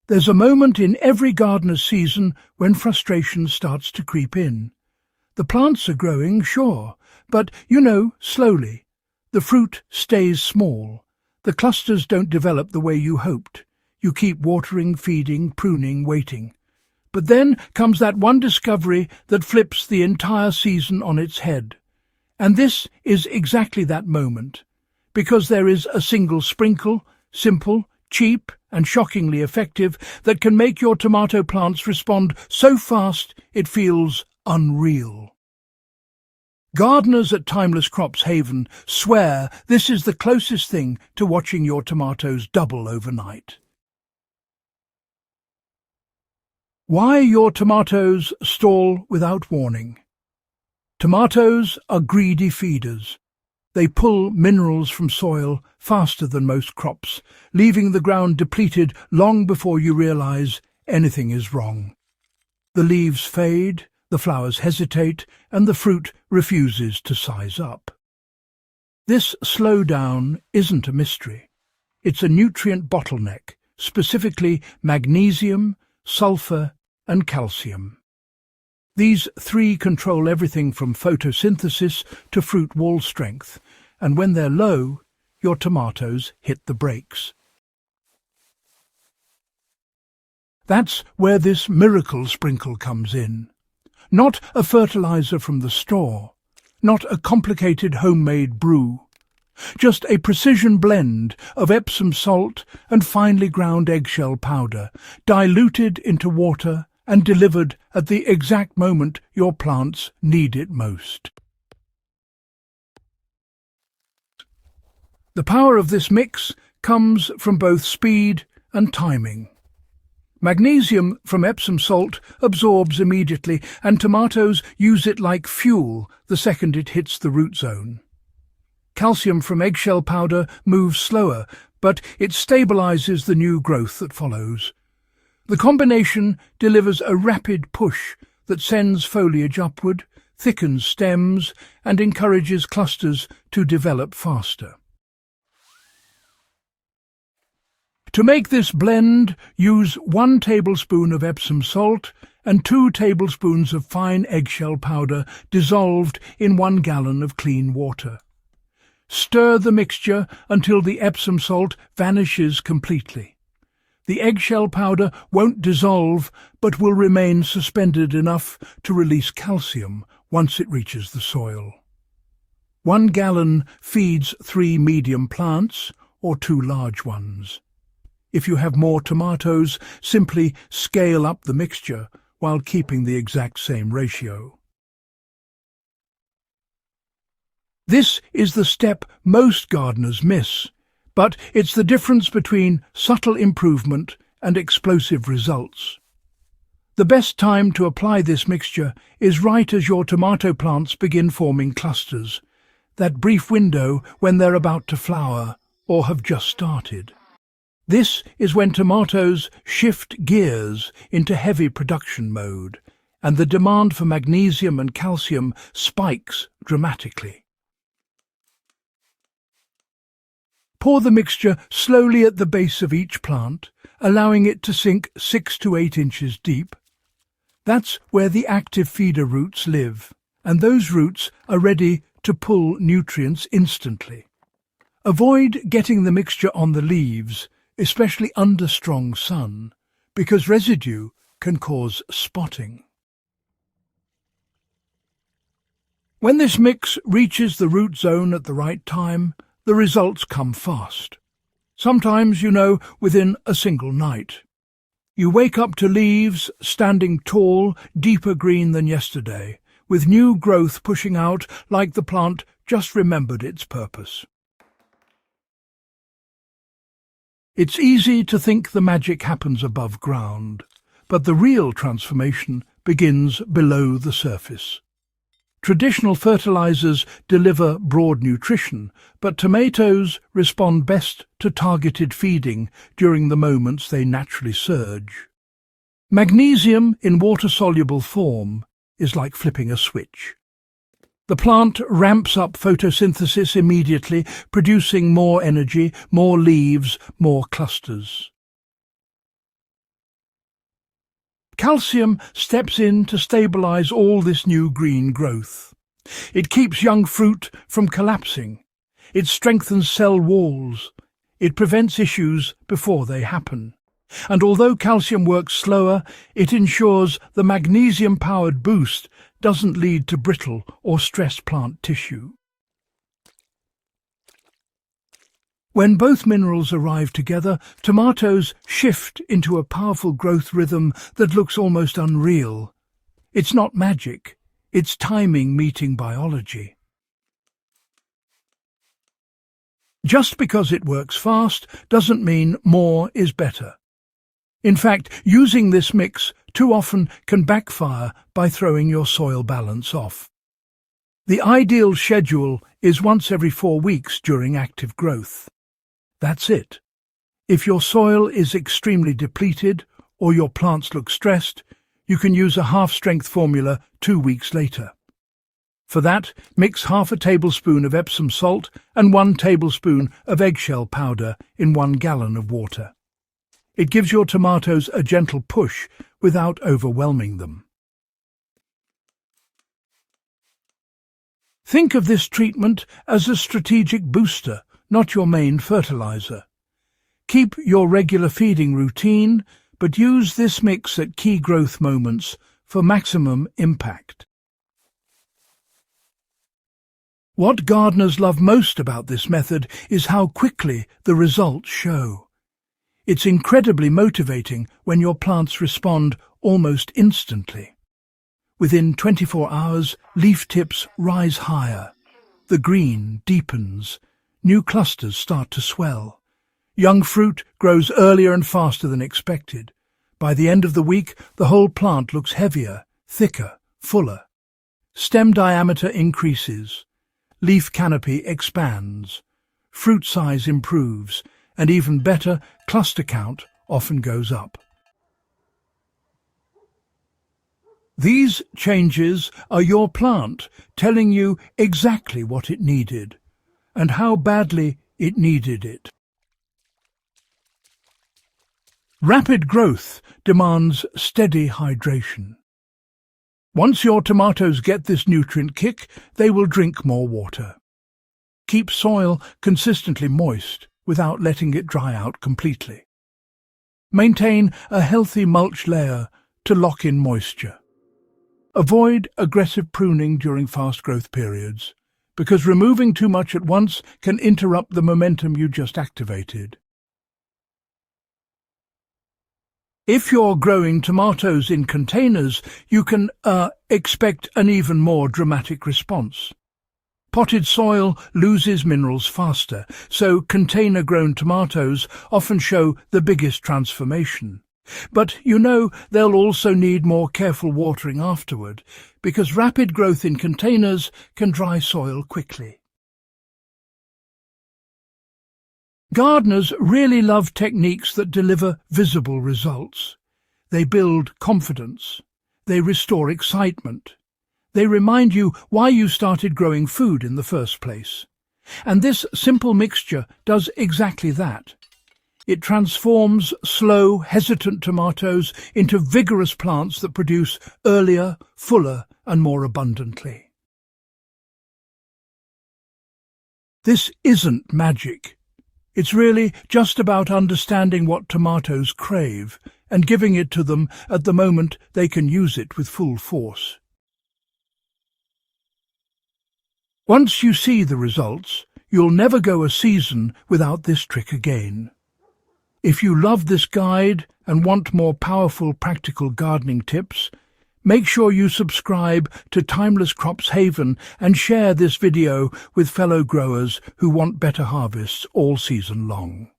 There's a moment in every gardener's season when frustration starts to creep in. The plants are growing, sure, but, slowly. The fruit stays small. The clusters don't develop the way you hoped. You keep watering, feeding, pruning, waiting. But then comes that one discovery that flips the entire season on its head. And this is exactly that moment. Because there is a single sprinkle, simple, cheap and shockingly effective, that can make your tomato plants respond so fast it feels unreal. Gardeners at Timeless Crops Haven swear this is the closest thing to watching your tomatoes double overnight. Why your tomatoes stall without warning. Tomatoes are greedy feeders. They pull minerals from soil faster than most crops, leaving the ground depleted long before you realize anything is wrong. The leaves fade, the flowers hesitate, and the fruit refuses to size up. This slowdown isn't a mystery. It's a nutrient bottleneck, specifically magnesium, sulfur, and calcium. These three control everything from photosynthesis to fruit wall strength, and when they're low, your tomatoes hit the brakes. That's where this miracle sprinkle comes in. Not a fertilizer from the store, not a complicated homemade brew, just a precision blend of Epsom salt and finely ground eggshell powder, diluted into water and delivered at the exact moment your plants need it most. The power of this mix comes from both speed and timing. Magnesium from Epsom salt absorbs immediately, and tomatoes use it like fuel the second it hits the root zone. Calcium from eggshell powder moves slower, but it stabilizes the new growth that follows. The combination delivers a rapid push that sends foliage upward, thickens stems, and encourages clusters to develop faster. To make this blend, use 1 tablespoon of Epsom salt and 2 tablespoons of fine eggshell powder dissolved in 1 gallon of clean water. Stir the mixture until the Epsom salt vanishes completely. The eggshell powder won't dissolve, but will remain suspended enough to release calcium once it reaches the soil. 1 gallon feeds 3 medium plants or 2 large ones. If you have more tomatoes, simply scale up the mixture while keeping the exact same ratio. This is the step most gardeners miss, but it's the difference between subtle improvement and explosive results. The best time to apply this mixture is right as your tomato plants begin forming clusters, that brief window when they're about to flower or have just started. This is when tomatoes shift gears into heavy production mode, and the demand for magnesium and calcium spikes dramatically. Pour the mixture slowly at the base of each plant, allowing it to sink 6 to 8 inches deep. That's where the active feeder roots live, and those roots are ready to pull nutrients instantly. Avoid getting the mixture on the leaves, especially under strong sun, because residue can cause spotting. When this mix reaches the root zone at the right time, the results come fast. Sometimes, within a single night. You wake up to leaves standing tall, deeper green than yesterday, with new growth pushing out like the plant just remembered its purpose. It's easy to think the magic happens above ground, but the real transformation begins below the surface. Traditional fertilizers deliver broad nutrition, but tomatoes respond best to targeted feeding during the moments they naturally surge. Magnesium in water-soluble form is like flipping a switch. The plant ramps up photosynthesis immediately, producing more energy, more leaves, more clusters. Calcium steps in to stabilize all this new green growth. It keeps young fruit from collapsing. It strengthens cell walls. It prevents issues before they happen. And although calcium works slower, it ensures the magnesium-powered boost doesn't lead to brittle or stressed plant tissue. When both minerals arrive together, tomatoes shift into a powerful growth rhythm that looks almost unreal. It's not magic, it's timing meeting biology. Just because it works fast doesn't mean more is better. In fact, using this mix too often can backfire by throwing your soil balance off. The ideal schedule is once every 4 weeks during active growth. That's it. If your soil is extremely depleted or your plants look stressed, you can use a half-strength formula 2 weeks later. For that, mix half a tablespoon of Epsom salt and 1 tablespoon of eggshell powder in 1 gallon of water. It gives your tomatoes a gentle push without overwhelming them. Think of this treatment as a strategic booster, not your main fertilizer. Keep your regular feeding routine, but use this mix at key growth moments for maximum impact. What gardeners love most about this method is how quickly the results show. It's incredibly motivating when your plants respond almost instantly. Within 24 hours, leaf tips rise higher. The green deepens. New clusters start to swell. Young fruit grows earlier and faster than expected. By the end of the week, the whole plant looks heavier, thicker, fuller. Stem diameter increases. Leaf canopy expands. Fruit size improves. And even better, cluster count often goes up. These changes are your plant telling you exactly what it needed and how badly it needed it. Rapid growth demands steady hydration. Once your tomatoes get this nutrient kick, they will drink more water. Keep soil consistently moist without letting it dry out completely. Maintain a healthy mulch layer to lock in moisture. Avoid aggressive pruning during fast growth periods, because removing too much at once can interrupt the momentum you just activated. If you're growing tomatoes in containers, you can expect an even more dramatic response. Potted soil loses minerals faster, so container-grown tomatoes often show the biggest transformation. But you know they'll also need more careful watering afterward, because rapid growth in containers can dry soil quickly. Gardeners really love techniques that deliver visible results. They build confidence. They restore excitement. They remind you why you started growing food in the first place. And this simple mixture does exactly that. It transforms slow, hesitant tomatoes into vigorous plants that produce earlier, fuller, and more abundantly. This isn't magic. It's really just about understanding what tomatoes crave and giving it to them at the moment they can use it with full force. Once you see the results, you'll never go a season without this trick again. If you love this guide and want more powerful practical gardening tips, make sure you subscribe to Timeless Crops Haven and share this video with fellow growers who want better harvests all season long.